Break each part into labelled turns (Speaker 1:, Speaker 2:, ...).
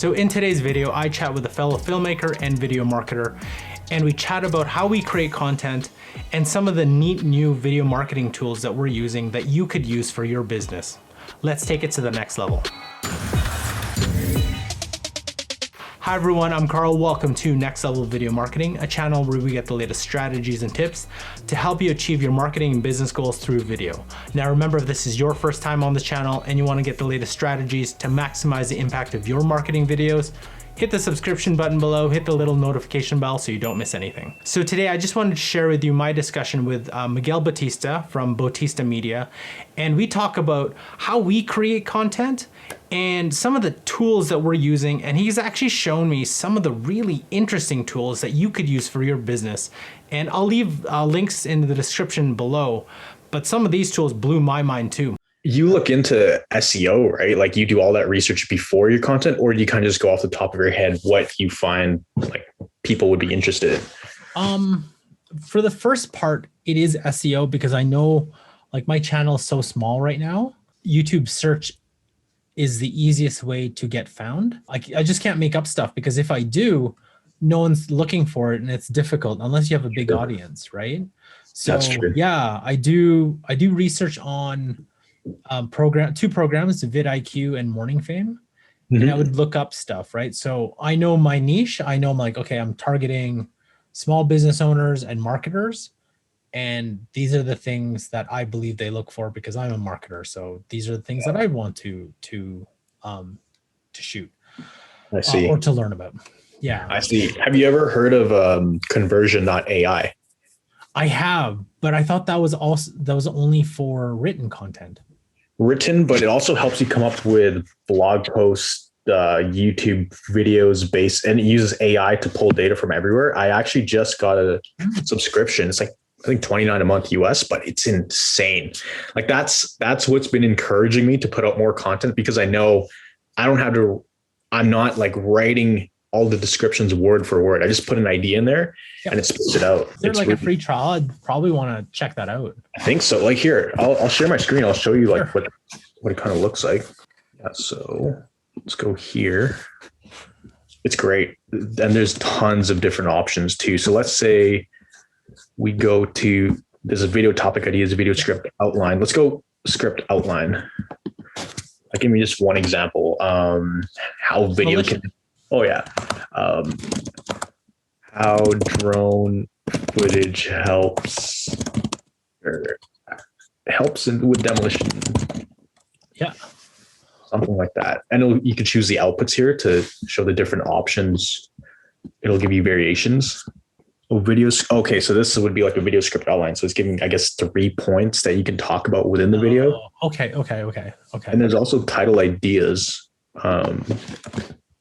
Speaker 1: So in today's video, I chat with a fellow filmmaker and video marketer, and we chat about how we create content and some of the neat new video marketing tools that we're using that you could use for your business. Let's take it to the next level. Hi everyone, I'm Carl. Welcome to Next Level Video Marketing, a channel where we get the latest strategies and tips to help you achieve your marketing and business goals through video. Now remember, if this is your first time on the channel and you want to get the latest strategies to maximize the impact of your marketing videos, hit the subscription button below, hit the little notification bell so you don't miss anything. So today I just wanted to share with you my discussion with Miguel Bautista from Bautista Media, and we talk about how we create content and some of the tools that we're using, and he's actually shown me some of the really interesting tools that you could use for your business. And I'll leave links in the description below, but some of these tools blew my mind too.
Speaker 2: You look into SEO, right? Like you do all that research before your content, or do you kind of just go off the top of your head what you find like people would be interested in?
Speaker 1: For the first part, it is SEO because I know like my channel is so small right now. YouTube search is the easiest way to get found. I just can't make up stuff because if I do, no one's looking for it and it's difficult unless you have a big audience, right? So
Speaker 2: That's true.
Speaker 1: Yeah, I do research on two programs, vidIQ and Morning Fame. And I would look up stuff, right? So I know my niche. I know I'm like, okay, I'm targeting small business owners and marketers. And these are the things that I believe they look for because I'm a marketer. So these are the things that I want to shoot.
Speaker 2: I see.
Speaker 1: Or to learn about. Yeah.
Speaker 2: I see. Have you ever heard of conversion.ai?
Speaker 1: I have, but I thought that was only for written content.
Speaker 2: Written, but it also helps you come up with blog posts, YouTube videos and it uses AI to pull data from everywhere. I actually just got a subscription. It's like, I think $29 a month US, but it's insane. Like that's what's been encouraging me to put out more content because I know I'm not like writing all the descriptions word for word. I just put an idea in there and it spits it out.
Speaker 1: Is there like a free trial? I'd probably want to check that out.
Speaker 2: I think so. Like here, I'll share my screen. I'll show you like what it kind of looks like. Yeah, so let's go here. It's great. And there's tons of different options too. So let's say we go to, there's a video topic ideas, a video script outline. Let's go script outline. Like, give me just one example. How video can, how drone footage helps with demolition.
Speaker 1: Yeah.
Speaker 2: Something like that. And you can choose the outputs here to show the different options. It'll give you variations. Videos. Okay, so this would be like a video script outline. So it's giving, I guess, 3 points that you can talk about within the video.
Speaker 1: Okay.
Speaker 2: And there's also title ideas.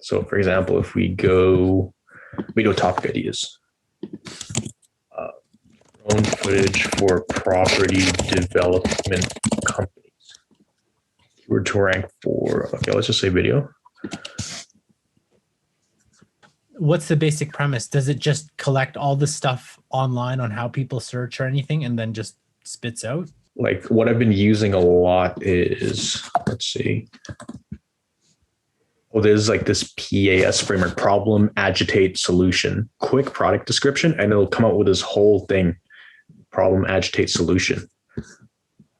Speaker 2: So for example, if we go video topic ideas, drone footage for property development companies. Keyword to rank for, okay, let's just say video.
Speaker 1: What's the basic premise? Does it just collect all the stuff online on how people search or anything and then just spits out?
Speaker 2: Like what I've been using a lot is, let's see. Oh, there's like this PAS framework, problem, agitate, solution, quick product description, and it'll come out with this whole thing, problem, agitate, solution.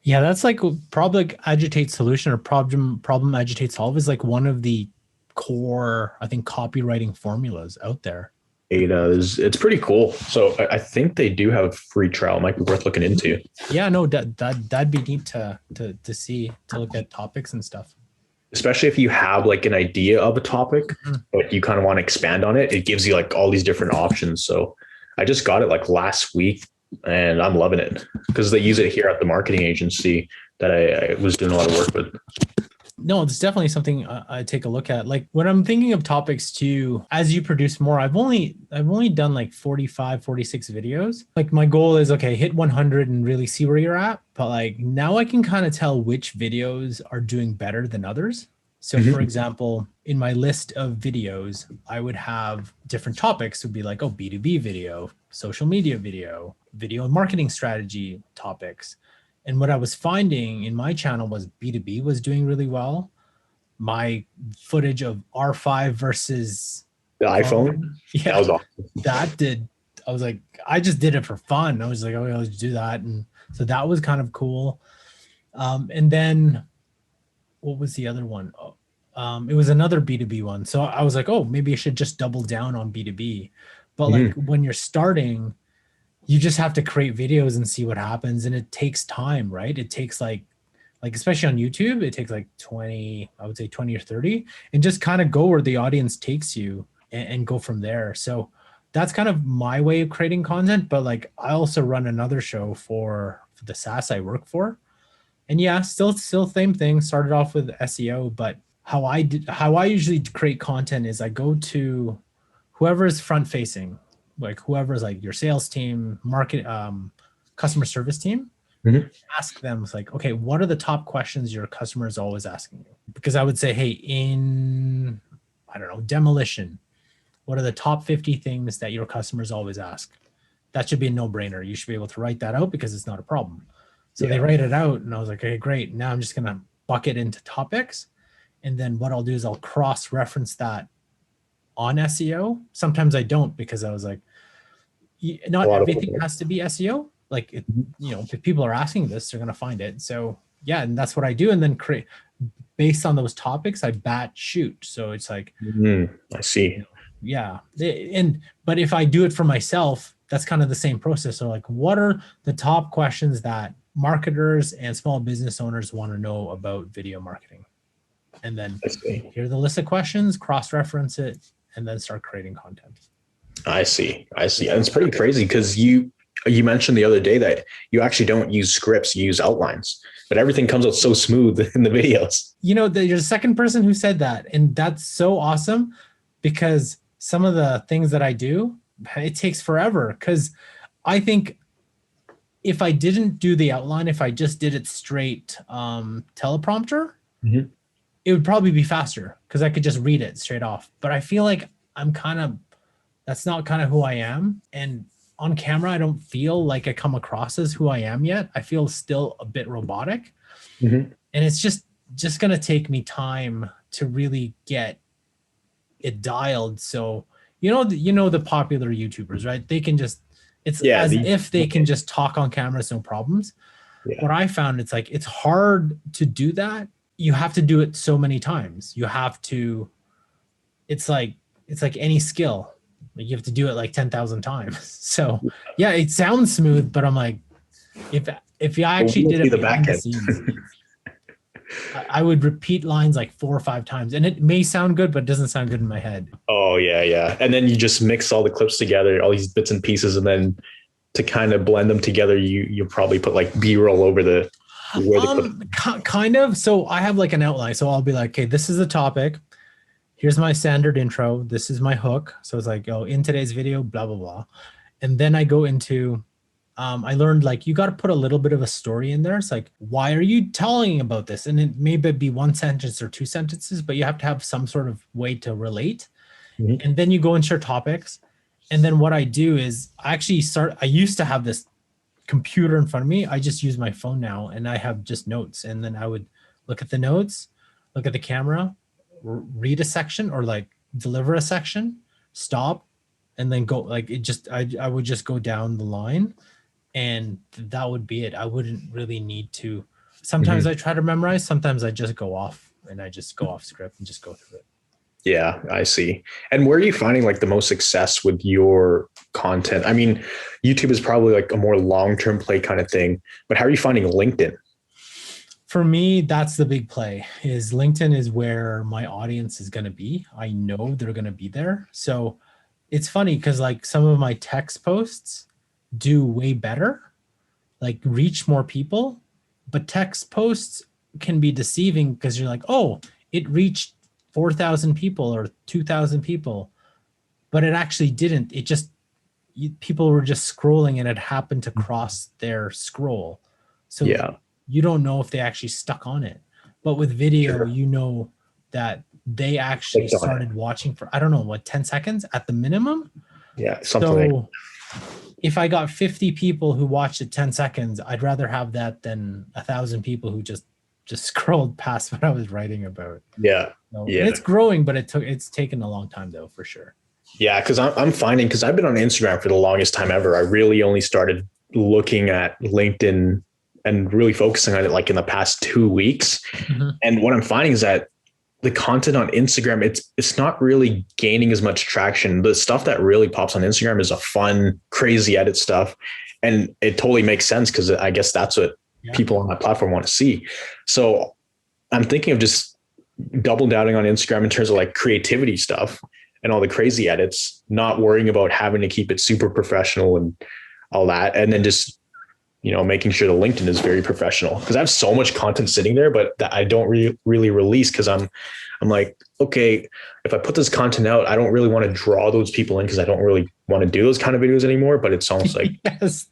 Speaker 1: Yeah, that's like problem, agitate, solution, or problem, agitate, solve is like one of the core, I think, copywriting formulas out there.
Speaker 2: It's pretty cool. So I think they do have a free trial. It might be worth looking into.
Speaker 1: Yeah, no, that'd be neat to see, to look at topics and stuff.
Speaker 2: Especially if you have like an idea of a topic, but you kind of want to expand on it. It gives you like all these different options. So I just got it like last week and I'm loving it because they use it here at the marketing agency that I was doing a lot of work with.
Speaker 1: No, it's definitely something I take a look at. Like when I'm thinking of topics too, as you produce more, I've only done like 45, 46 videos. Like my goal is, okay, hit 100 and really see where you're at. But like now I can kind of tell which videos are doing better than others. So for example, in my list of videos, I would have different topics. It would be like, oh, B2B video, social media video, video and marketing strategy topics. And what I was finding in my channel was B2B was doing really well, my footage of R5 versus
Speaker 2: The iPhone.
Speaker 1: Yeah,
Speaker 2: That was awesome.
Speaker 1: I was like, I just did it for fun. I was like, oh, I'll just do that. And so that was kind of cool. And then what was the other one? It was another B2B one. So I was like, oh, maybe I should just double down on B2B. But like when you're starting, you just have to create videos and see what happens. And it takes time, right? It takes like especially on YouTube, it takes like 20, I would say 20 or 30, and just kind of go where the audience takes you and go from there. So that's kind of my way of creating content. But like I also run another show for the SaaS I work for. And yeah, still same thing. Started off with SEO, but how I usually create content is I go to whoever is front facing, like whoever's like your sales team, market, customer service team. Ask them, it's like, okay, what are the top questions your customer is always asking you? Because I would say, hey, in, I don't know, demolition, what are the top 50 things that your customers always ask? That should be a no-brainer. You should be able to write that out because it's not a problem. So they write it out, and I was like, okay, great. Now I'm just going to bucket into topics. And then what I'll do is I'll cross-reference that on SEO. Sometimes I don't, because I was like, not everything has to be SEO. Like, if people are asking this, they're going to find it. So yeah, and that's what I do. And then create based on those topics, I batch shoot. So it's like,
Speaker 2: I see.
Speaker 1: Yeah. But if I do it for myself, that's kind of the same process. So like, what are the top questions that marketers and small business owners want to know about video marketing? And then here are the list of questions, cross-reference it, and then start creating content.
Speaker 2: I see. And it's pretty crazy because you mentioned the other day that you actually don't use scripts, you use outlines, but everything comes out so smooth in the videos.
Speaker 1: There's a second person who said that, and that's so awesome, because some of the things that I do, it takes forever. Because I think if I didn't do the outline, if I just did it straight teleprompter, it would probably be faster because I could just read it straight off. But I feel like that's not kind of who I am. And on camera, I don't feel like I come across as who I am yet. I feel still a bit robotic. And it's just going to take me time to really get it dialed. So, the popular YouTubers, right? They can just, if they can just talk on camera, no problems. What I found, it's like, it's hard to do that. You have to do it so many times. You have to, it's like any skill. Like you have to do it like 10,000 times. So yeah, it sounds smooth, but I'm like, if you actually did it behind the scenes, I would repeat lines like 4 or 5 times, and it may sound good, but it doesn't sound good in my head.
Speaker 2: Oh yeah. And then you just mix all the clips together, all these bits and pieces, and then to kind of blend them together, you probably put like B-roll over the
Speaker 1: kind of. So I have like an outline. So I'll be like, okay, this is the topic. Here's my standard intro. This is my hook. So it's like, in today's video, blah, blah, blah. And then I go into, I learned like, you got to put a little bit of a story in there. It's like, why are you telling about this? And it may be 1 sentence or 2 sentences, but you have to have some sort of way to relate. And then you go into your topics. And then what I do is I used to have this computer in front of me. I just use my phone now, and I have just notes. And then I would look at the notes, look at the camera, read a section, or like deliver a section, stop, and then go. Like I would just go down the line, and that would be it. I wouldn't really need to. Sometimes I try to memorize. Sometimes I just go off script and just go through it.
Speaker 2: Yeah, I see. And where are you finding like the most success with your content? I mean, YouTube is probably like a more long-term play kind of thing, but how are you finding LinkedIn?
Speaker 1: For me, that's the big play. Is LinkedIn is where my audience is going to be. I know they're going to be there. So it's funny because like some of my text posts do way better, like reach more people, but text posts can be deceiving because you're like, oh, it reached 4,000 people or 2,000 people, but it actually didn't. It just, people were just scrolling and it happened to cross their scroll. So you don't know if they actually stuck on it. But with video, you know that they actually started watching for, I don't know, 10 seconds at the minimum?
Speaker 2: Yeah, something. So
Speaker 1: if I got 50 people who watched it 10 seconds, I'd rather have that than 1,000 people who just just scrolled past what I was writing about.
Speaker 2: Yeah.
Speaker 1: So,
Speaker 2: Yeah.
Speaker 1: and it's growing, but it's taken a long time though, for sure.
Speaker 2: Yeah. Cause I'm finding, cause I've been on Instagram for the longest time ever. I really only started looking at LinkedIn and really focusing on it like in the past 2 weeks.
Speaker 1: Mm-hmm.
Speaker 2: And what I'm finding is that the content on Instagram, it's not really gaining as much traction. The stuff that really pops on Instagram is a fun, crazy edit stuff. And it totally makes sense because I guess that's what people on that platform want to see. So I'm thinking of just double downing on Instagram in terms of like creativity stuff and all the crazy edits, not worrying about having to keep it super professional and all that. And then just, making sure the LinkedIn is very professional because I have so much content sitting there, but that I don't really release because I'm like, okay, if I put this content out, I don't really want to draw those people in because I don't really want to do those kind of videos anymore. But it's almost like,
Speaker 1: yes,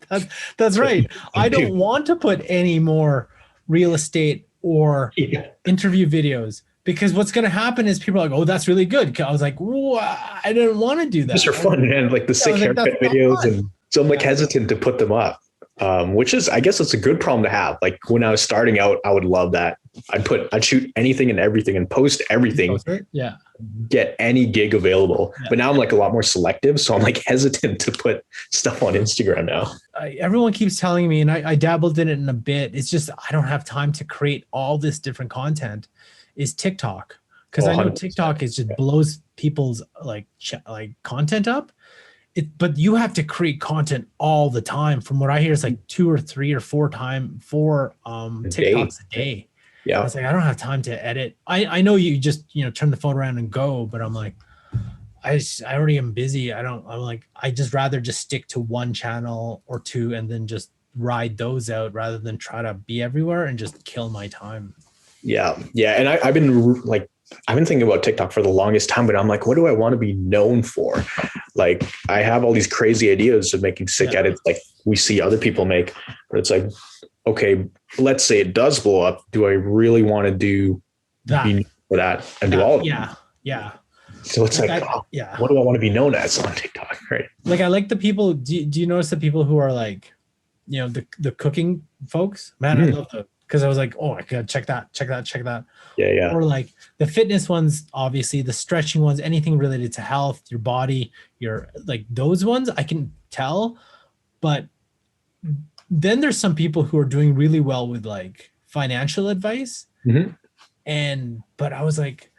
Speaker 1: that's right. I don't want to put any more real estate or interview videos because what's going to happen is people are like, oh, that's really good. I was like, I didn't want to do that.
Speaker 2: These are fun, man. Like the sick haircut videos. And so I'm like hesitant to put them up. Which is, I guess it's a good problem to have. Like when I was starting out, I would love that. I'd shoot anything and everything and post everything.
Speaker 1: Yeah.
Speaker 2: Get any gig available. Yeah. But now I'm like a lot more selective. So I'm like hesitant to put stuff on Instagram now.
Speaker 1: Everyone keeps telling me, and I dabbled in it in a bit. It's just, I don't have time to create all this different content is TikTok. Cause I know TikTok is just blows people's like content up. But you have to create content all the time. From what I hear, it's like 2 or 3 or 4 TikToks a day.
Speaker 2: Yeah.
Speaker 1: I was like, I don't have time to edit. I know you just, turn the phone around and go, but I'm like, I already am busy. I'm like, I just rather just stick to one channel or 2 and then just ride those out rather than try to be everywhere and just kill my time.
Speaker 2: Yeah. Yeah. And I've been thinking about TikTok for the longest time, but I'm like, what do I want to be known for? Like, I have all these crazy ideas of making sick edits like we see other people make, but it's like, okay, let's say it does blow up. Do I really want to do that for that and do all of them?
Speaker 1: Yeah.
Speaker 2: So it's like what do I want to be known as on TikTok? Right.
Speaker 1: Like, I like the people. Do you notice the people who are like, the cooking folks? Man, I love them. Because I was like, oh, I gotta check that.
Speaker 2: Yeah.
Speaker 1: Or like the fitness ones, obviously, the stretching ones, anything related to health, your body, your like those ones, I can tell. But then there's some people who are doing really well with like financial advice.
Speaker 2: Mm-hmm.
Speaker 1: But I was like,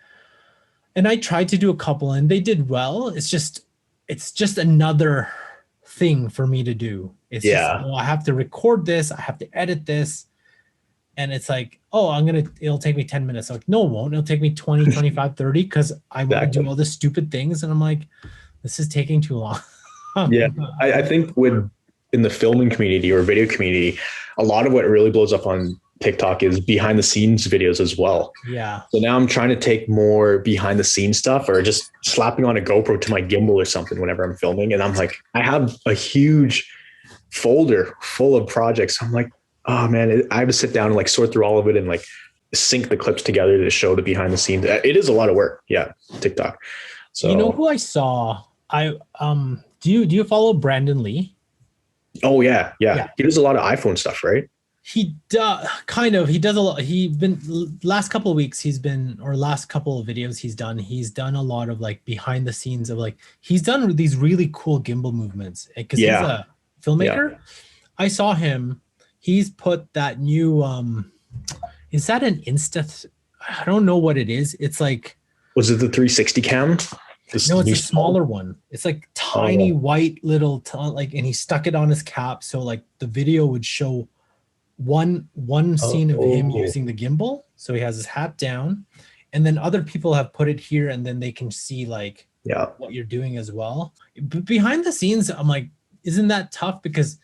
Speaker 1: and I tried to do a couple and they did well. It's just another thing for me to do. It's just, I have to record this. I have to edit this. And it's like, oh, it'll take me 10 minutes. I'm like, no, it won't. It'll take me 20, 25, 30 because I want to do all the stupid things. And I'm like, this is taking too long.
Speaker 2: Yeah. I think in the filming community or video community, a lot of what really blows up on TikTok is behind the scenes videos as well.
Speaker 1: Yeah.
Speaker 2: So now I'm trying to take more behind the scenes stuff or just slapping on a GoPro to my gimbal or something whenever I'm filming. And I'm like, I have a huge folder full of projects. I'm like, oh man, I have to sit down and like sort through all of it and like sync the clips together to show the behind the scenes. It is a lot of work. Yeah. TikTok. So,
Speaker 1: who I saw, do you follow Brandon Lee?
Speaker 2: Oh yeah. He does a lot of iPhone stuff, right?
Speaker 1: He does kind of, he does a lot. Last couple of weeks last couple of videos he's done a lot of like behind the scenes of like, he's done these really cool gimbal movements because he's a filmmaker. Yeah. I saw him. He's put that new, is that an Insta? I don't know what it is. It's like,
Speaker 2: was it the 360 cam?
Speaker 1: No, it's a smaller one. It's like tiny white little, and he stuck it on his cap. So like the video would show one scene of him using the gimbal. So he has his hat down and then other people have put it here and then they can see like what you're doing as well. But behind the scenes, I'm like, isn't that tough? Because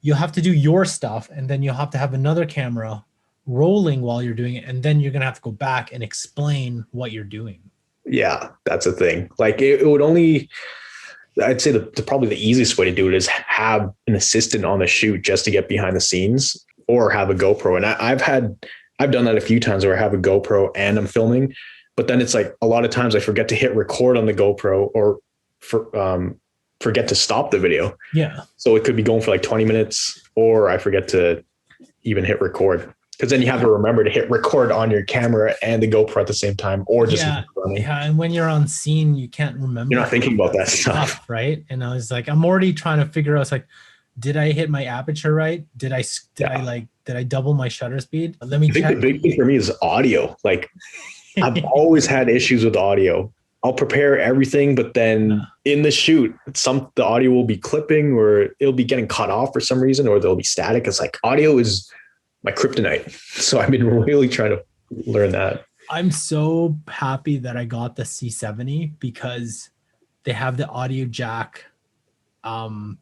Speaker 1: you'll have to do your stuff and then you'll have to have another camera rolling while you're doing it. And then you're going to have to go back and explain what you're doing.
Speaker 2: Yeah, that's a thing. Like it would only, I'd say probably the easiest way to do it is have an assistant on the shoot just to get behind the scenes or have a GoPro. And I've done that a few times where I have a GoPro and I'm filming, but then it's like a lot of times I forget to hit record on the GoPro or forget to stop the video.
Speaker 1: Yeah.
Speaker 2: So it could be going for like 20 minutes or I forget to even hit record. Because then you have to remember to hit record on your camera and the GoPro at the same time, or just
Speaker 1: and when you're on scene, you can't remember.
Speaker 2: You're not thinking about that stuff,
Speaker 1: right? And I was like, I'm already trying to figure out. It's like, did I hit my aperture right? Did I double my shutter speed? Let me check.
Speaker 2: The big thing for me is audio. Like, I've always had issues with audio. I'll prepare everything, but then in the shoot, the audio will be clipping, or it'll be getting cut off for some reason, or there'll be static. It's like audio is my kryptonite. So I've been really trying to learn that.
Speaker 1: I'm so happy that I got the C70 because they have the audio jack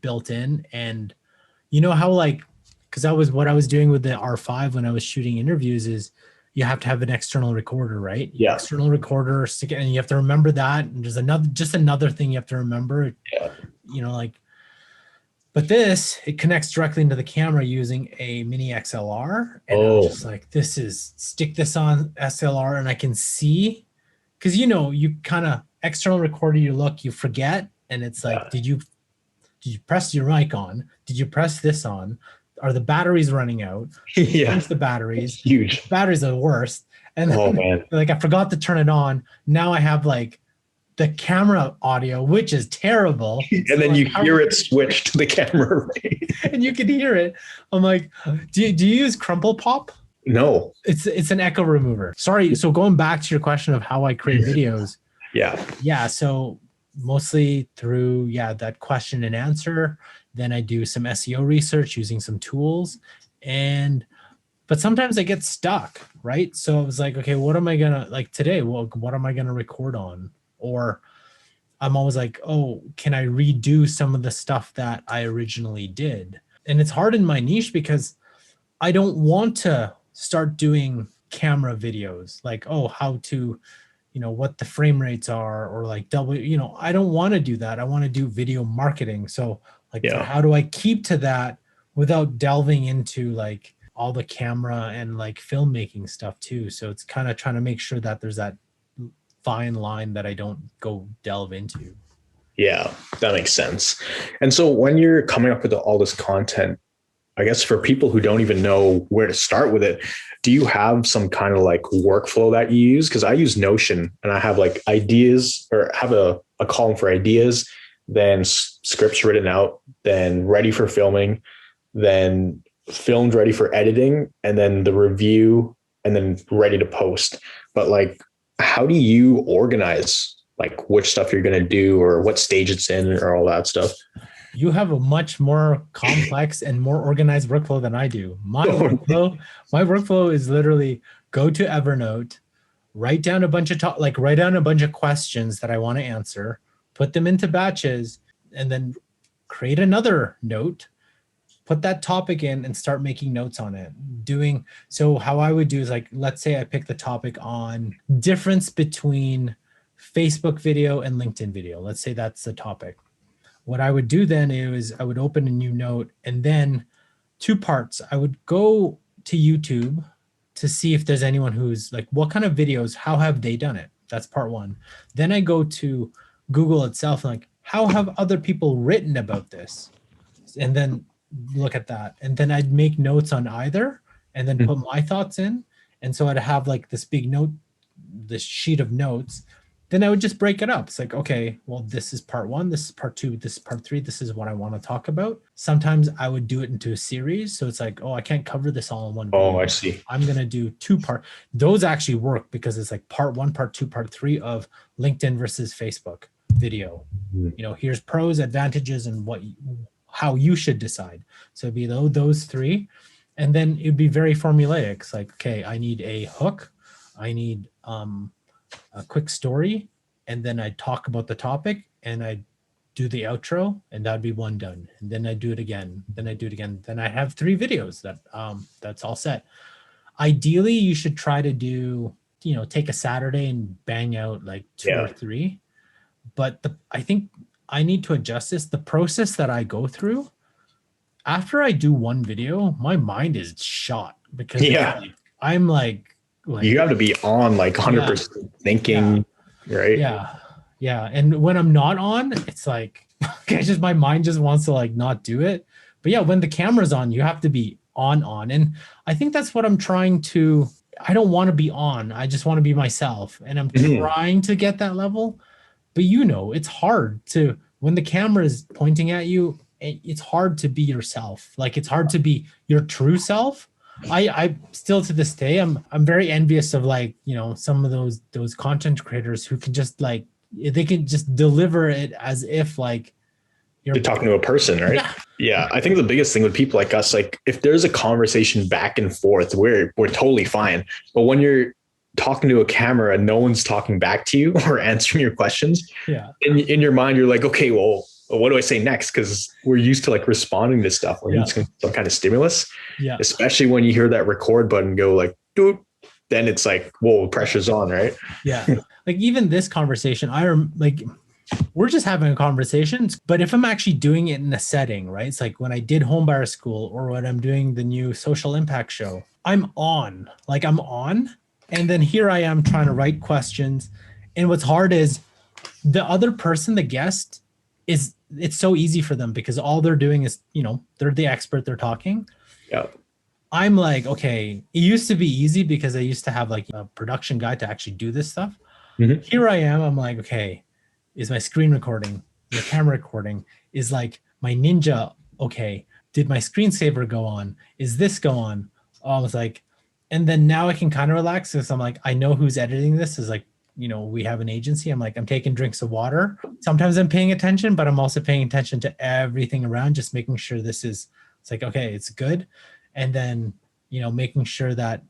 Speaker 1: built in. And you know how, like, because that was what I was doing with the R5 when I was shooting interviews, is you have to have an external recorder, right?
Speaker 2: Yeah.
Speaker 1: External recorder, and you have to remember that. And there's another thing you have to remember.
Speaker 2: Yeah.
Speaker 1: You know, like, but this, it connects directly into the camera using a mini XLR. And I was just like, stick this on SLR and I can see, because, you know, you kind of external recorder, you forget. And it's like, did you press your mic on? Did you press this on? Are the batteries running out?
Speaker 2: Yeah.
Speaker 1: Where's the batteries?
Speaker 2: It's huge.
Speaker 1: Batteries are the worst. And then, like, I forgot to turn it on. Now I have like the camera audio, which is terrible.
Speaker 2: And so then you hear it switch to the camera.
Speaker 1: And you can hear it. I'm like, do you use Crumple Pop?
Speaker 2: No.
Speaker 1: It's an echo remover. Sorry. So going back to your question of how I create videos. Yeah. So mostly through, that question and answer. Then I do some SEO research using some tools. But sometimes I get stuck, right? So I was like, okay, what am I gonna, like today, what am I gonna record on? Or I'm always like, oh, can I redo some of the stuff that I originally did? And it's hard in my niche because I don't want to start doing camera videos, like, oh, how to, what the frame rates are, or like I don't want to do that. I want to do video marketing. So like, how do I keep to that without delving into like all the camera and like filmmaking stuff too? So it's kind of trying to make sure that there's that fine line that I don't go delve into.
Speaker 2: Yeah, that makes sense. And so when you're coming up with all this content, I guess for people who don't even know where to start with it, do you have some kind of like workflow that you use? Because I use Notion and I have like ideas, or have a column for ideas, then scripts written out, then ready for filming, then filmed ready for editing, and then the review, and then ready to post. But like, how do you organize like which stuff you're going to do, or what stage it's in, or all that stuff?
Speaker 1: You have a much more complex and more organized workflow than I do. My workflow is literally go to Evernote, write down a bunch of questions that I want to answer, put them into batches, and then create another note, put that topic in, and start making notes on it. So how I would do is, like, let's say I pick the topic on difference between Facebook video and LinkedIn video. Let's say that's the topic. What I would do then is I would open a new note, and then 2 parts. I would go to YouTube to see if there's anyone who's like, what kind of videos, how have they done it? That's part 1. Then I go to Google itself and like, how have other people written about this? And then look at that. And then I'd make notes on either, and then put my thoughts in. And so I'd have like this big note, this sheet of notes. Then I would just break it up. It's like, okay, well, this is part 1, this is part 2, this is part 3, this is what I want to talk about. Sometimes I would do it into a series. So it's like, oh, I can't cover this all in one video.
Speaker 2: Oh, I see.
Speaker 1: I'm going to do 2 parts. Those actually work because it's like part 1, part 2, part 3 of LinkedIn versus Facebook video. Here's pros, advantages, and how you should decide. So it'd be those 3. And then it'd be very formulaic. It's like, okay, I need a hook. I need a quick story, and then I talk about the topic, and I do the outro, and that'd be 1 done. And then I do it again. Then I do it again. Then I have 3 videos that's all set. Ideally, you should try to do, take a Saturday and bang out like 2 or 3. But I think I need to adjust this. The process that I go through after I do 1 video, my mind is shot because I'm like, you
Speaker 2: have to be on like 100% thinking, right?
Speaker 1: Yeah. And when I'm not on, it's like, okay, my mind just wants to like not do it. But yeah, when the camera's on, you have to be on. And I think that's what I'm trying to, I don't want to be on. I just want to be myself. And I'm trying to get that level. But it's hard to, when the camera is pointing at you, it's hard to be yourself. Like it's hard to be your true self. I still to this day, I'm very envious of like, some of those content creators who can just like, they can just deliver it as if like
Speaker 2: you're talking to a person, right? Yeah. I think the biggest thing with people like us, like if there's a conversation back and forth, we're totally fine. But when you're talking to a camera and no one's talking back to you or answering your questions, in your mind, you're like, okay, well, what do I say next? Because we're used to like responding to stuff or some kind of stimulus. Yeah. Especially when you hear that record button go like, dude, then it's like, whoa, pressure's on, right?
Speaker 1: Yeah. Like even this conversation, we're just having a conversation, but if I'm actually doing it in a setting, right? It's like when I did Home Buyer School or when I'm doing the new social impact show, I'm on. And then here I am trying to write questions. And what's hard is the other person, the guest, it's so easy for them because all they're doing is, they're the expert, they're talking.
Speaker 2: Yeah.
Speaker 1: I'm like, okay, it used to be easy because I used to have like a production guy to actually do this stuff. Mm-hmm. Here I am, I'm like, okay, is my screen recording, the camera recording, is like my Ninja, okay, did my screensaver go on? Is this go on? I was like, and then now I can kind of relax because I'm like, I know who's editing this is like, we have an agency. I'm like, I'm taking drinks of water. Sometimes I'm paying attention, but I'm also paying attention to everything around, just making sure it's like, okay, it's good. And then, making sure that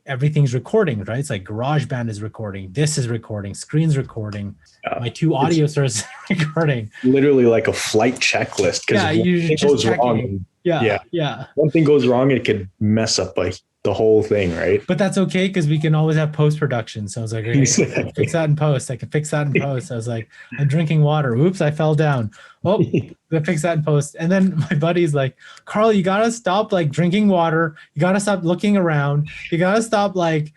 Speaker 1: everything's recording, right? It's like GarageBand is recording. This is recording. Screen's recording. My two audio sources are recording.
Speaker 2: Literally like a flight checklist. Because
Speaker 1: you just goes wrong.
Speaker 2: Yeah. One thing goes wrong, it could mess up like the whole thing, right?
Speaker 1: But that's okay because we can always have post-production. So I was like, okay, I can fix that in post. I can fix that in post. I was like, I'm drinking water. Oops, I fell down. Oh, I fix that in post. And then my buddy's like, Carl, you gotta stop like drinking water. You gotta stop looking around. You gotta stop like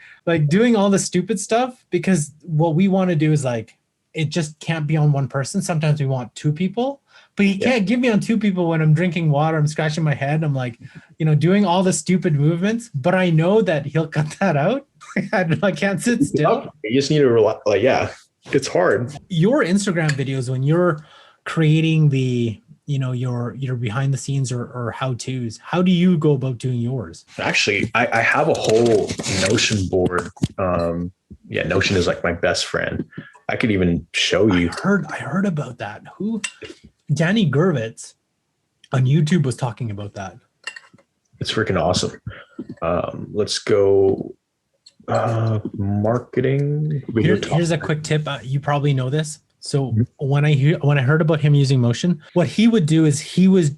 Speaker 1: doing all the stupid stuff because what we want to do is like, it just can't be on one person. Sometimes we want two people. But he can't give me on two people when I'm drinking water. I'm scratching my head. I'm like, doing all the stupid movements. But I know that he'll cut that out. I can't sit still.
Speaker 2: You just need to rely. It's hard.
Speaker 1: Your Instagram videos, when you're creating the, your behind the scenes or how to's, how do you go about doing yours?
Speaker 2: Actually, I have a whole Notion board. Notion is like my best friend. I could even show you.
Speaker 1: I heard about that. Danny Gervitz on YouTube was talking about that.
Speaker 2: It's freaking awesome. Let's go marketing.
Speaker 1: Here's a quick tip. You probably know this. So when I heard about him using motion, what he would do is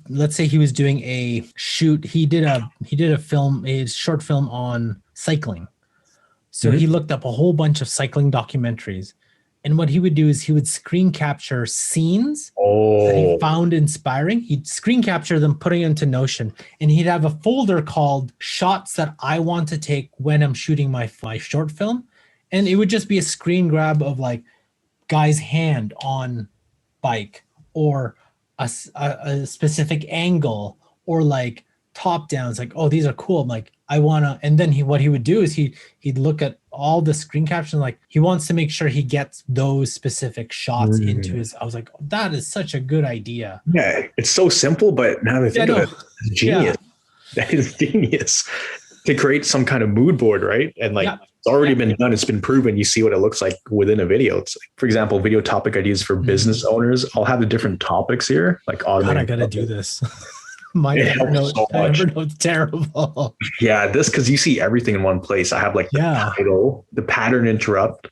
Speaker 1: let's say he was doing a shoot. He did a short film on cycling. So he looked up a whole bunch of cycling documentaries. And what he would do is he would screen capture scenes that he found inspiring. He'd screen capture them, putting into Notion, and he'd have a folder called shots that I want to take when I'm shooting my short film. And it would just be a screen grab of like guy's hand on bike or a specific angle or like top downs. Like, oh, these are cool. I'm like, I want to, and then what he would do is he'd look at all the screen captions. Like he wants to make sure he gets those specific shots into his, I was like, oh, that is such a good idea.
Speaker 2: Yeah. It's so simple, but now that I think of it, it's genius. Yeah. That is genius to create some kind of mood board. Right. And like, it's already been done. It's been proven. You see what it looks like within a video. It's like, for exple, video topic ideas for business owners. I'll have the different topics here, like automatic.
Speaker 1: God, I got to do this. My Evernote's terrible.
Speaker 2: Yeah, because you see everything in one place. I have like the title, the pattern interrupt,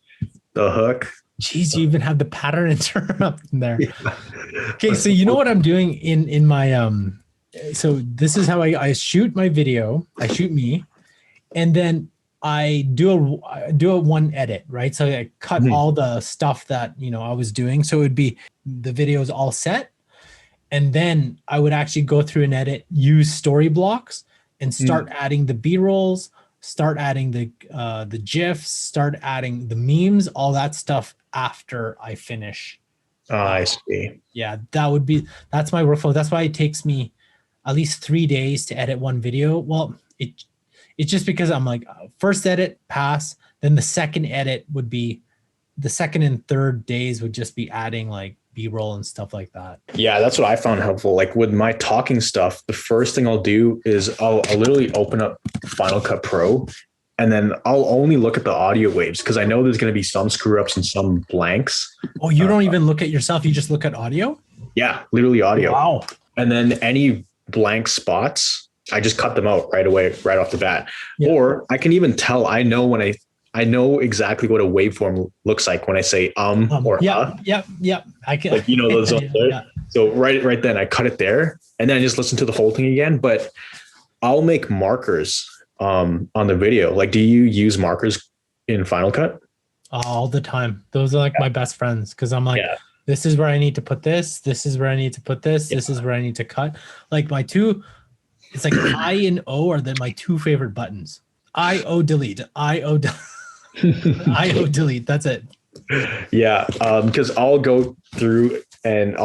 Speaker 2: the hook.
Speaker 1: Jeez, you even have the pattern interrupt in there. Yeah. Okay, so you know what I'm doing in my so this is how I shoot my video. I shoot me, and then I do a one edit, right? So I cut all the stuff that I was doing. So it would be the video is all set. And then I would actually go through and edit, use story blocks and start adding the B-rolls, start adding the GIFs, start adding the memes, all that stuff after I finish.
Speaker 2: I see.
Speaker 1: Yeah, that's my workflow. That's why it takes me at least 3 days to edit one video. Well, it's just because I'm like, first edit, pass. Then the second edit would be, the second and third days would just be adding like B-roll and stuff like that.
Speaker 2: Yeah, that's what I found helpful. Like with my talking stuff, the first thing I'll do is I'll literally open up Final Cut Pro, and then I'll only look at the audio waves because I know there's going to be some screw ups and some blanks.
Speaker 1: Oh, you don't even look at yourself. You just look at audio?
Speaker 2: Yeah, literally audio.
Speaker 1: Wow.
Speaker 2: And then any blank spots, I just cut them out right away, right off the bat. Yeah. Or I can even tell, I know exactly what a waveform looks like when I say or
Speaker 1: Yep. I can,
Speaker 2: like, you know, those yeah. So right then I cut it there, and then I just listen to the whole thing again. But I'll make markers on the video. Like, do you use markers in Final Cut?
Speaker 1: All the time. Those are like my best friends, because I'm like, this is where I need to put this. This is where I need to put this. This is where I need to cut. Like my two, it's like I and O are my two favorite buttons. I-O delete. I-O delete. That's it.
Speaker 2: Yeah. Because I'll go through and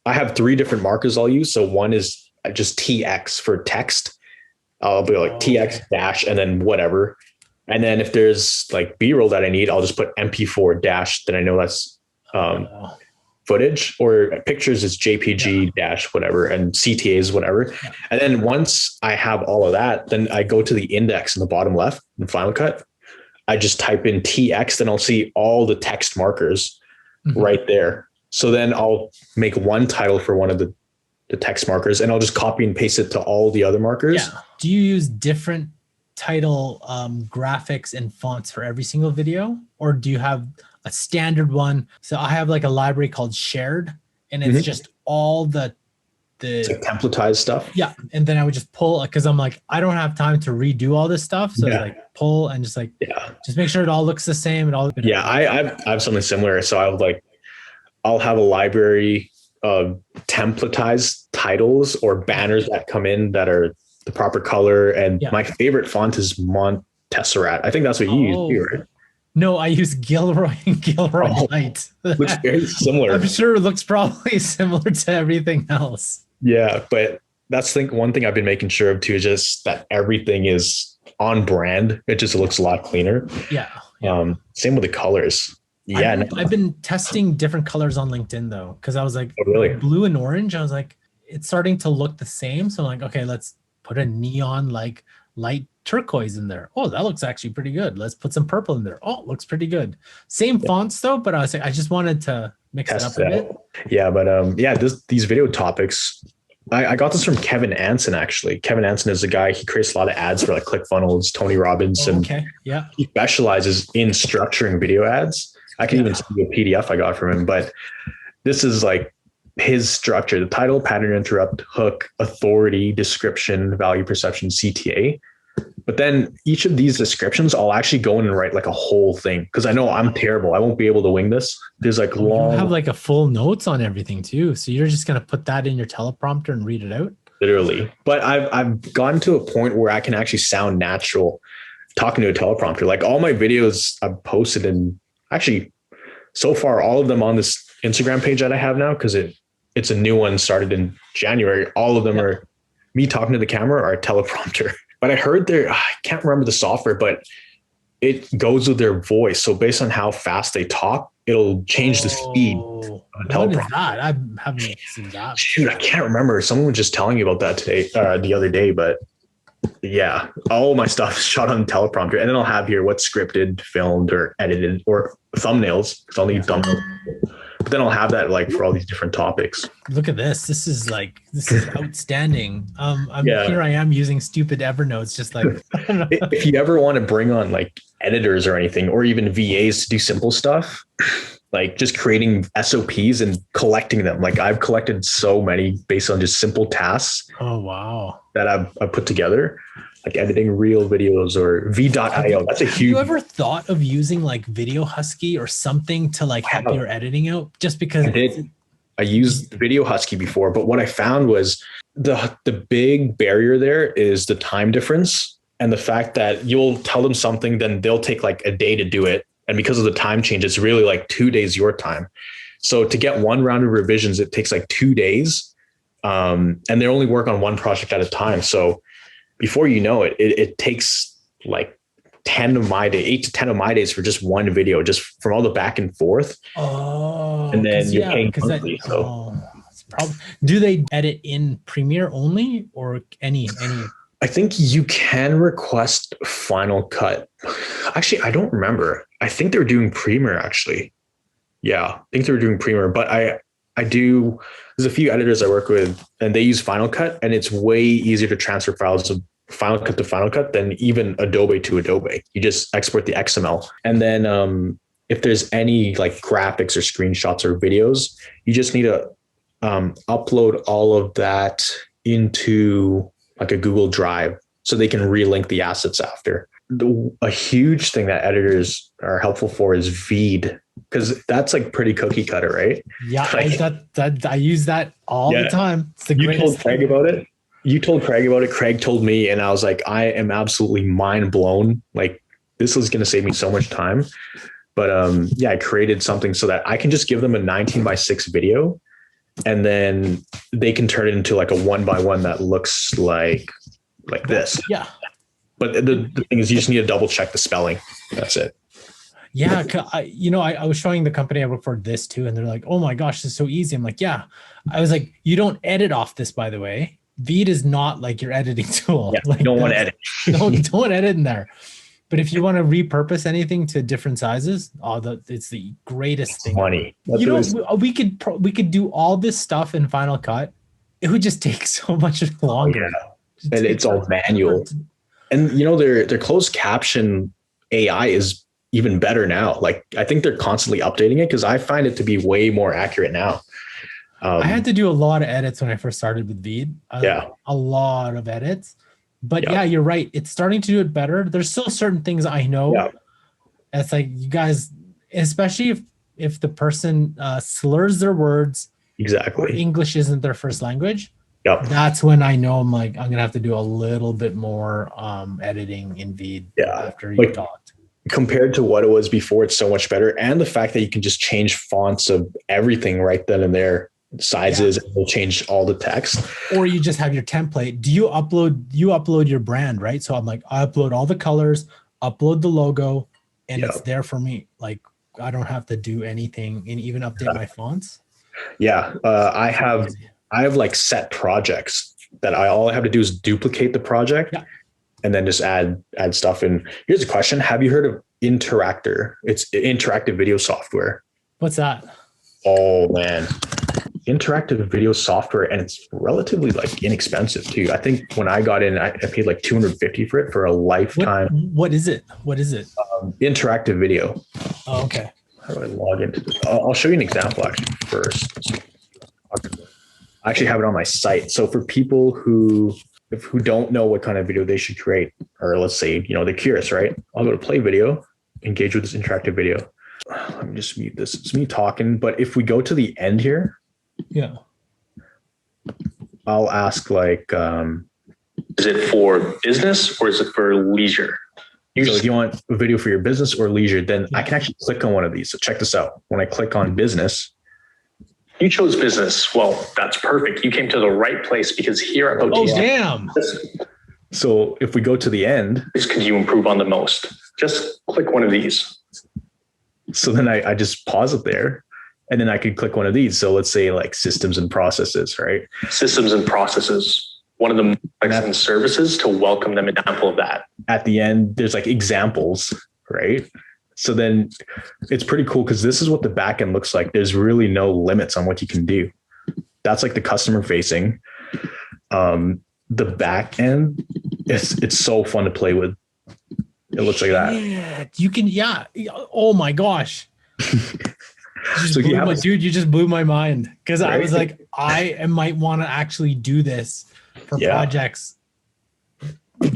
Speaker 2: I have 3 different markers I'll use. So one is just TX for text. I'll be like TX dash and then whatever. And then if there's like B-roll that I need, I'll just put MP4 dash, then I know that's footage, or pictures is JPG dash whatever, and CTAs whatever. Yeah. And then once I have all of that, then I go to the index in the bottom left in Final Cut. I just type in TX, then I'll see all the text markers right there. So then I'll make one title for one of the text markers, and I'll just copy and paste it to all the other markers.
Speaker 1: Yeah. Do you use different title graphics and fonts for every single video, or do you have a standard one? So I have like a library called Shared, and it's just all the
Speaker 2: it's like templatized stuff.
Speaker 1: Yeah. And then I would just pull, because I'm like, I don't have time to redo all this stuff. So it's like pull and just like, just make sure it all looks the same.
Speaker 2: I have something similar. So I'll have a library of templatized titles or banners that come in that are the proper color. And my favorite font is Montserrat. I think that's what you use too, right?
Speaker 1: No, I use Gilroy and Gilroy Light.
Speaker 2: Looks very similar.
Speaker 1: I'm sure it looks probably similar to everything else.
Speaker 2: Yeah, but that's one thing I've been making sure of too, is just that everything is on brand. It just looks a lot cleaner.
Speaker 1: Yeah.
Speaker 2: Same with the colors. Yeah.
Speaker 1: I've been testing different colors on LinkedIn though, because I was like, blue and orange. I was like, it's starting to look the same. So I'm like, okay, let's put a neon like light turquoise in there. Oh, that looks actually pretty good. Let's put some purple in there. Oh, it looks pretty good. Same fonts though, but I was like, I just wanted to mix it up a bit.
Speaker 2: Yeah, but these video topics, I got this from Kevin Anson actually. Kevin Anson is a guy, he creates a lot of ads for like ClickFunnels, Tony Robbins, and he specializes in structuring video ads. I can even see a PDF I got from him, but this is like his structure: the title, pattern, interrupt, hook, authority, description, value perception, CTA. But then each of these descriptions, I'll actually go in and write like a whole thing, because I know I'm terrible. I won't be able to wing this. There's like long.
Speaker 1: You have like a full notes on everything too, so you're just gonna put that in your teleprompter and read it out.
Speaker 2: Literally, but I've gotten to a point where I can actually sound natural talking to a teleprompter. Like all my videos I've posted, and actually so far all of them on this Instagram page that I have now, because it's a new one, started in January. All of them are me talking to the camera or a teleprompter. But I heard I can't remember the software, but it goes with their voice. So based on how fast they talk, it'll change the speed of the teleprompter.
Speaker 1: What is that? I haven't seen that.
Speaker 2: Shoot, I can't remember. Someone was just telling me about that the other day. But yeah, all of my stuff is shot on teleprompter. And then I'll have here what's scripted, filmed, or edited, or thumbnails, because I'll need thumbnails. But then I'll have that like for all these different topics.
Speaker 1: Look at this. This is outstanding. Here I am using stupid Evernote, just like.
Speaker 2: If you ever want to bring on like editors or anything, or even VAs to do simple stuff, like just creating SOPs and collecting them. Like I've collected so many based on just simple tasks.
Speaker 1: Oh, wow.
Speaker 2: That I've put together. Like editing real videos or v.io. That's a huge.
Speaker 1: Have you ever thought of using like Video Husky or something to like help your editing out? Just because
Speaker 2: I used Video Husky before, but what I found was the big barrier there is the time difference, and the fact that you'll tell them something, then they'll take like a day to do it. And because of the time change, it's really like 2 days your time. So to get one round of revisions, it takes like 2 days. And they only work on one project at a time. So before you know it, it takes like 10 of my day, 8 to 10 of my days for just one video, just from all the back and forth.
Speaker 1: Oh,
Speaker 2: And then you're paying
Speaker 1: because that.
Speaker 2: monthly. So
Speaker 1: It's probably. Do they edit in Premiere only or any?
Speaker 2: I think you can request Final Cut. Actually, I don't remember. I think they were doing Premiere actually. Yeah, I think they were doing Premiere, but I do. There's a few editors I work with, and they use Final Cut, and it's way easier to transfer files of Final Cut to Final Cut than even Adobe to Adobe. You just export the XML, and then if there's any like graphics or screenshots or videos, you just need to upload all of that into like a Google Drive so they can relink the assets after. A huge thing that editors are helpful for is Veed, because that's like pretty cookie cutter, right?
Speaker 1: Yeah,
Speaker 2: Like,
Speaker 1: I use that all the time. It's the
Speaker 2: you
Speaker 1: greatest.
Speaker 2: told Craig about it. You told Craig about it. Craig told me, and I was like, I am absolutely mind blown. Like, this is going to save me so much time. But yeah, I created something so that I can just give them a 19:6 video, and then they can turn it into like a 1:1 that looks like this.
Speaker 1: Yeah.
Speaker 2: But the thing is, you just need to double check the spelling. That's it.
Speaker 1: Yeah, I was showing the company I work for this too, and they're like, "Oh my gosh, this is so easy." I'm like, "Yeah." I was like, "You don't edit off this, by the way. Veed is not like your editing tool.
Speaker 2: Yeah,
Speaker 1: like,
Speaker 2: you don't want to edit.
Speaker 1: don't edit in there. But if you want to repurpose anything to different sizes, it's the greatest thing.
Speaker 2: Money.
Speaker 1: We could do all this stuff in Final Cut. It would just take so much longer.
Speaker 2: Yeah. And it's all manual. And their closed caption AI is even better now. Like, I think they're constantly updating it because I find it to be way more accurate now.
Speaker 1: I had to do a lot of edits when I first started with Veed. A lot of edits. But yeah, you're right. It's starting to do it better. There's still certain things I know. Yeah. It's like, you guys, especially if the person slurs their words.
Speaker 2: Exactly.
Speaker 1: Or English isn't their first language.
Speaker 2: Yep.
Speaker 1: That's when I know I'm going to have to do a little bit more editing in Veed after you talked.
Speaker 2: Compared to what it was before, it's so much better. And the fact that you can just change fonts of everything right then and there, sizes, and we'll change all the text.
Speaker 1: Or you just have your template. Do you upload your brand, right? So I'm like, I upload all the colors, upload the logo, and it's there for me. Like, I don't have to do anything and even update my fonts.
Speaker 2: Yeah. I have like set projects that all I have to do is duplicate the project and then just add stuff. And here's a question. Have you heard of Interactr? It's interactive video software.
Speaker 1: What's that?
Speaker 2: Oh man. Interactive video software, and it's relatively like inexpensive too. I think when I got in, I paid like $250 for it for a lifetime.
Speaker 1: What is it?
Speaker 2: Interactive video.
Speaker 1: Oh, okay.
Speaker 2: How do I log into this? I'll show you an example actually first. I actually have it on my site. So for people who don't know what kind of video they should create, or let's say, they're curious, right? I'll go to play video, engage with this interactive video. Let me just mute this. It's me talking. But if we go to the end here, I'll ask like,
Speaker 3: is it for business or is it for leisure?
Speaker 2: So if you want a video for your business or leisure, then I can actually click on one of these. So check this out. When I click on business.
Speaker 3: You chose business. Well, that's perfect. You came to the right place because here at Bautista.
Speaker 1: Oh, damn.
Speaker 2: So if we go to the end.
Speaker 3: Could you improve on the most? Just click one of these.
Speaker 2: So then I just pause it there. And then I could click one of these. So let's say like systems and processes, right?
Speaker 3: Systems and processes. One of the products and services to welcome them example of that.
Speaker 2: At the end, there's like examples, right? So then it's pretty cool because this is what the back end looks like. There's really no limits on what you can do. That's like the customer facing. The back end, it's so fun to play with. It looks like that.
Speaker 1: Yeah, you can. Yeah. Oh my gosh. You just blew my mind because I was like, I might want to actually do this for projects,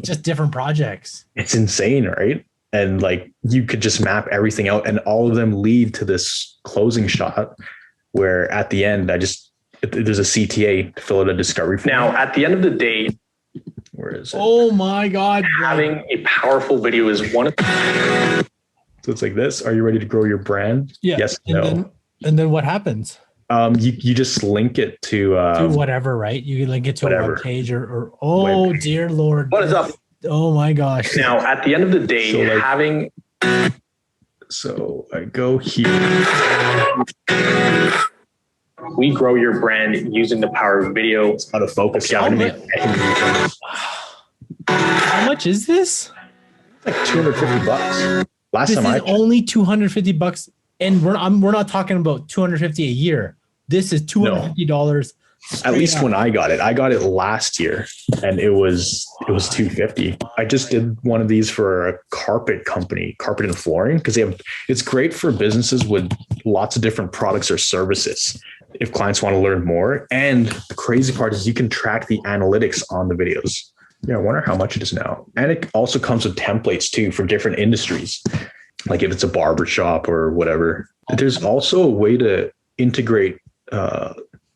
Speaker 1: just different projects.
Speaker 2: It's insane, right? And like you could just map everything out, and all of them lead to this closing shot where at the end, there's a CTA to fill out a discovery form.
Speaker 3: Now, at the end of the day,
Speaker 2: where is it?
Speaker 1: Oh my God!
Speaker 3: Having a powerful video is one of.
Speaker 2: So it's like this. Are you ready to grow your brand?
Speaker 1: Yeah.
Speaker 2: Yes. No.
Speaker 1: And then what happens?
Speaker 2: You just link it to
Speaker 1: whatever, right? You can link it to
Speaker 2: whatever.
Speaker 1: a web page or oh
Speaker 2: Web.
Speaker 1: dear Lord.
Speaker 3: What is up?
Speaker 1: Oh my gosh.
Speaker 3: Now, at the end of the day,
Speaker 2: So, like-
Speaker 3: having
Speaker 2: So I go here.
Speaker 3: we grow your brand using the power of video.
Speaker 2: Out of focus. Yeah, I'm gonna make
Speaker 1: How much is this?
Speaker 2: like $250. Last
Speaker 1: This
Speaker 2: time I
Speaker 1: is only $250, and we're not talking about $250 a year. This is $250.
Speaker 2: at least when I got it last year, and it was $250. I just did one of these for a carpet company, carpet and flooring, because it's great for businesses with lots of different products or services if clients want to learn more. And the crazy part is you can track the analytics on the videos. Yeah, I wonder how much it is now. And it also comes with templates too for different industries, like if it's a barber shop or whatever. There's also a way to integrate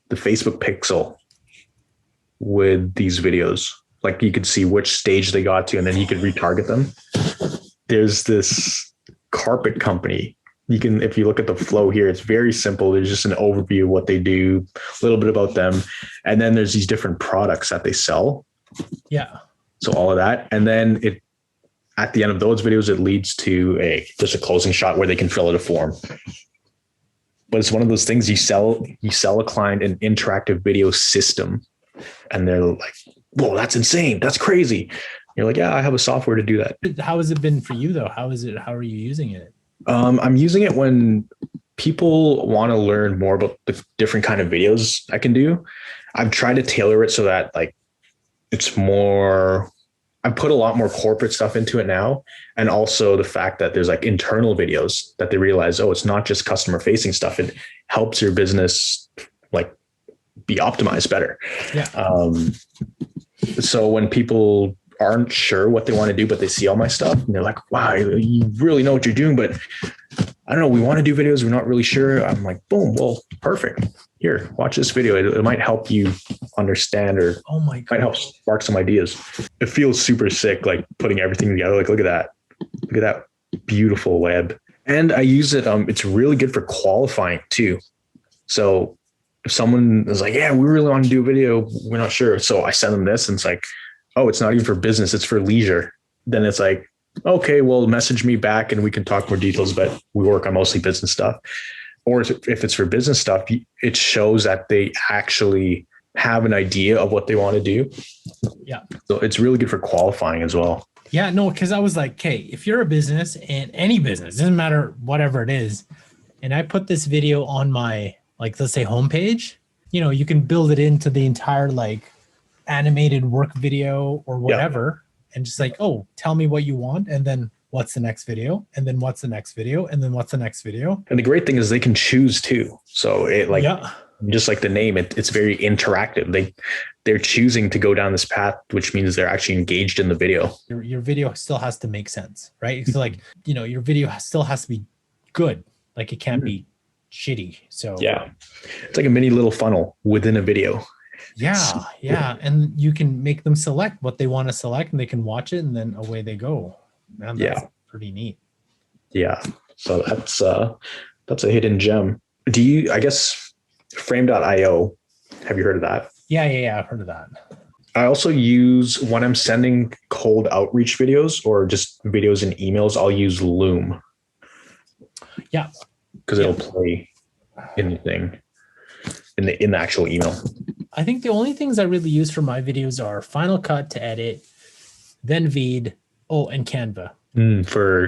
Speaker 2: the Facebook pixel with these videos. Like you could see which stage they got to, and then you could retarget them. There's this carpet company. You can, if you look at the flow here, it's very simple. There's just an overview of what they do, a little bit about them. And then there's these different products that they sell.
Speaker 1: Yeah.
Speaker 2: So all of that. And then at the end of those videos, it leads to just a closing shot where they can fill out a form. But it's one of those things you sell a client an interactive video system, and they're like, whoa, that's insane. That's crazy. You're like, yeah, I have a software to do that.
Speaker 1: How has it been for you though? How are you using it?
Speaker 2: I'm using it when people want to learn more about the different kind of videos I can do. I've tried to tailor it so that like it's more, I put a lot more corporate stuff into it now. And also the fact that there's like internal videos that they realize, oh, it's not just customer facing stuff. It helps your business like be optimized better.
Speaker 1: Yeah.
Speaker 2: So when people aren't sure what they want to do, but they see all my stuff and they're like, wow, you really know what you're doing, but I don't know, we want to do videos. We're not really sure. I'm like, boom, well, perfect. Here, watch this video. It might help you understand, or might help spark some ideas. It feels super sick, like putting everything together. Like, look at that. Look at that beautiful web. And I use it. It's really good for qualifying too. So if someone is like, yeah, we really want to do a video, we're not sure. So I send them this and it's like, oh, it's not even for business, it's for leisure. Then it's like, okay, well, message me back and we can talk more details, but we work on mostly business stuff. Or if it's for business stuff, it shows that they actually have an idea of what they want to do.
Speaker 1: Yeah.
Speaker 2: So it's really good for qualifying as well.
Speaker 1: Yeah, no, because I was like, okay, if you're a business, and any business, doesn't matter whatever it is, and I put this video on my, like, let's say homepage, you can build it into the entire like animated work video or whatever, and just like, oh, tell me what you want, and then what's the next video, and then what's the next video, and then what's the next video.
Speaker 2: And the great thing is they can choose too. So it like, just like the name, it's very interactive. They're choosing to go down this path, which means they're actually engaged in the video.
Speaker 1: Your video still has to make sense, right? So like, your video still has to be good. Like it can't be shitty. So
Speaker 2: yeah, it's like a mini little funnel within a video.
Speaker 1: Yeah. And you can make them select what they want to select, and they can watch it, and then away they go. Man, that's pretty neat. Yeah.
Speaker 2: So that's a hidden gem. I guess frame.io, have you heard of that?
Speaker 1: Yeah. I've heard of that.
Speaker 2: I also use, when I'm sending cold outreach videos or just videos and emails, I'll use Loom.
Speaker 1: Yeah.
Speaker 2: Because it'll play anything in the actual email.
Speaker 1: I think the only things I really use for my videos are Final Cut to edit, then Veed, and Canva.
Speaker 2: For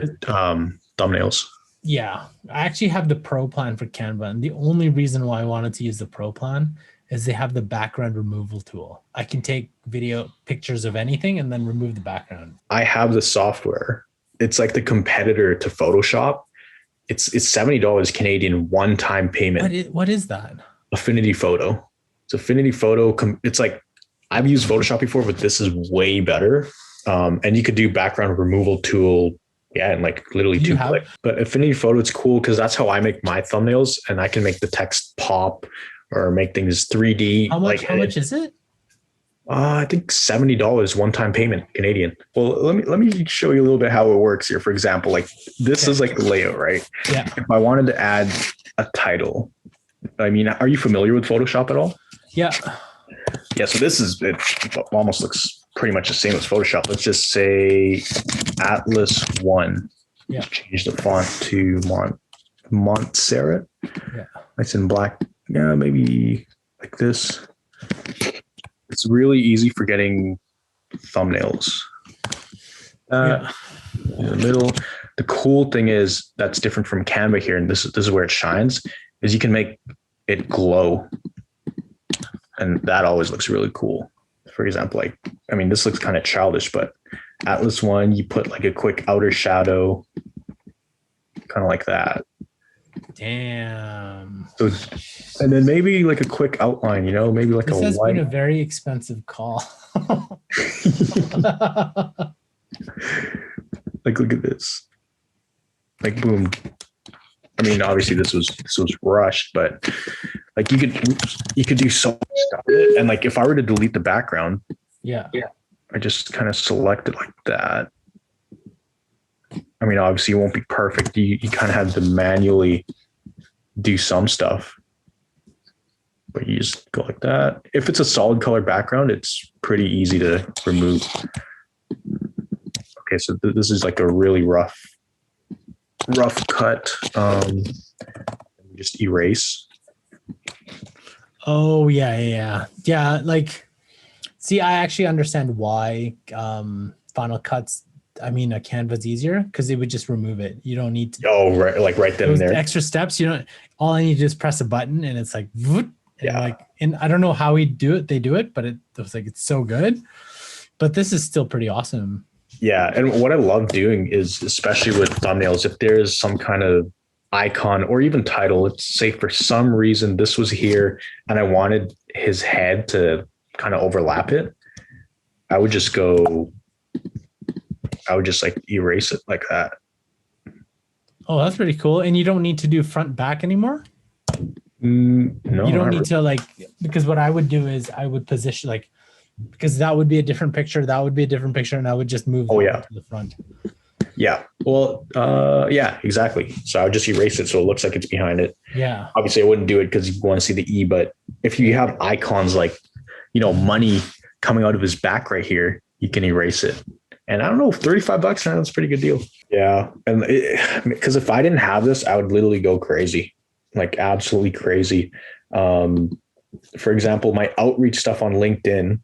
Speaker 2: thumbnails.
Speaker 1: Yeah. I actually have the Pro plan for Canva. And the only reason why I wanted to use the Pro plan is they have the background removal tool. I can take pictures of anything and then remove the background. I
Speaker 2: have the software. It's like the competitor to Photoshop. It's $70 Canadian one-time payment.
Speaker 1: What is that?
Speaker 2: Affinity Photo. It's Affinity Photo. It's like, I've used Photoshop before, but this is way better. And you could do background removal tool. Yeah. And like literally two clicks. But Affinity Photo, it's cool because that's how I make my thumbnails, and I can make the text pop or make things 3D.
Speaker 1: How much is it?
Speaker 2: I think $70 one-time payment Canadian. Well, let me show you a little bit how it works here. For example, like this is like the layout, right?
Speaker 1: Yeah.
Speaker 2: If I wanted to add a title, I mean, are you familiar with Photoshop at all?
Speaker 1: Yeah.
Speaker 2: Yeah, so it almost looks pretty much the same as Photoshop. Let's just say Atlas 1.
Speaker 1: Yeah.
Speaker 2: Change the font to Montserrat.
Speaker 1: Yeah.
Speaker 2: It's in black. Yeah, maybe like this. It's really easy for getting thumbnails.
Speaker 1: Yeah.
Speaker 2: In the middle. The cool thing is that's different from Canva here, and this is where it shines, is you can make it glow. And that always looks really cool. For example, like, I mean, this looks kind of childish, but Atlas 1, you put like a quick outer shadow, kind of like that.
Speaker 1: Damn.
Speaker 2: So, and then maybe like a quick outline, you know, maybe like
Speaker 1: This
Speaker 2: a
Speaker 1: has
Speaker 2: white.
Speaker 1: been a very expensive call.
Speaker 2: Like, look at this. Like, boom. I mean, obviously this was rushed, but like you could do so much stuff with it. And like if I were to delete the background,
Speaker 1: Yeah.
Speaker 2: I just kind of select it like that. I mean, obviously it won't be perfect. You kind of have to manually do some stuff, but you just go like that. If it's a solid color background, it's pretty easy to remove. Okay, so this is like a really rough cut. Just erase.
Speaker 1: Oh yeah. Like, see, I actually understand why Final Cut's. I mean, a Canva's easier because it would just remove it. You don't need to.
Speaker 2: Oh, right, like right then and there.
Speaker 1: Extra steps. You don't. All I need to do is press a button, and it's like, and
Speaker 2: Yeah.
Speaker 1: like, and I don't know how we do it. They do it, but it was like it's so good. But this is still pretty awesome.
Speaker 2: Yeah, and what I love doing is, especially with thumbnails, if there's some kind of icon or even title, let's say for some reason this was here and I wanted his head to kind of overlap it, I would just like erase it like that.
Speaker 1: Oh, that's pretty cool. And you don't need to do front back anymore?
Speaker 2: No,
Speaker 1: you don't need to, like, because what I would do is I would position, like, because that would be a different picture, that would be a different picture, and I would just move to the front.
Speaker 2: Yeah. Well, yeah, exactly. So I would just erase it so it looks like it's behind it.
Speaker 1: Yeah.
Speaker 2: Obviously I wouldn't do it because you want to see the E, but if you have icons like, you know, money coming out of his back right here, you can erase it. And I don't know, $35, that's a pretty good deal. Yeah. And because if I didn't have this, I would literally go crazy, like absolutely crazy. For example, my outreach stuff on LinkedIn.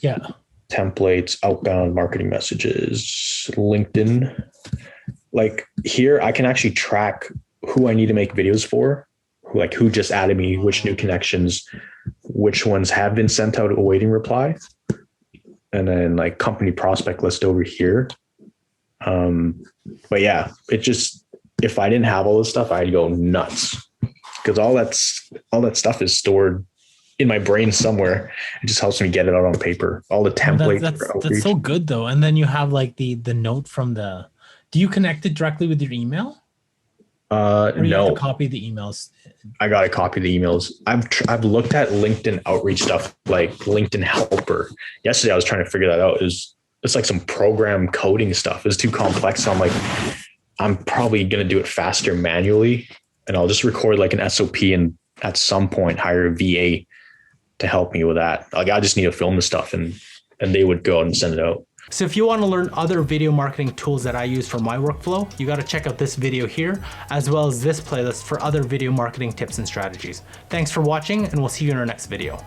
Speaker 1: Yeah.
Speaker 2: Templates, outbound marketing messages, LinkedIn. Like here, I can actually track who I need to make videos for, who just added me, which new connections, which ones have been sent out awaiting reply. And then like company prospect list over here. But yeah, if I didn't have all this stuff, I'd go nuts because all that stuff is stored in my brain somewhere. It just helps me get it out on paper. All the templates.
Speaker 1: That's so good though. And then you have like the note from do you connect it directly with your email? Or you
Speaker 2: no.
Speaker 1: have to copy the emails.
Speaker 2: I got to copy the emails. I've looked at LinkedIn outreach stuff like LinkedIn Helper. Yesterday I was trying to figure that out. It's like some program coding stuff. It's too complex. So I'm probably going to do it faster manually, and I'll just record like an SOP and at some point hire a VA to help me with that. Like I just need to film the stuff and they would go out and send it out.
Speaker 1: So if you want to learn other video marketing tools that I use for my workflow, you got to check out this video here, as well as this playlist for other video marketing tips and strategies. Thanks for watching, and we'll see you in our next video.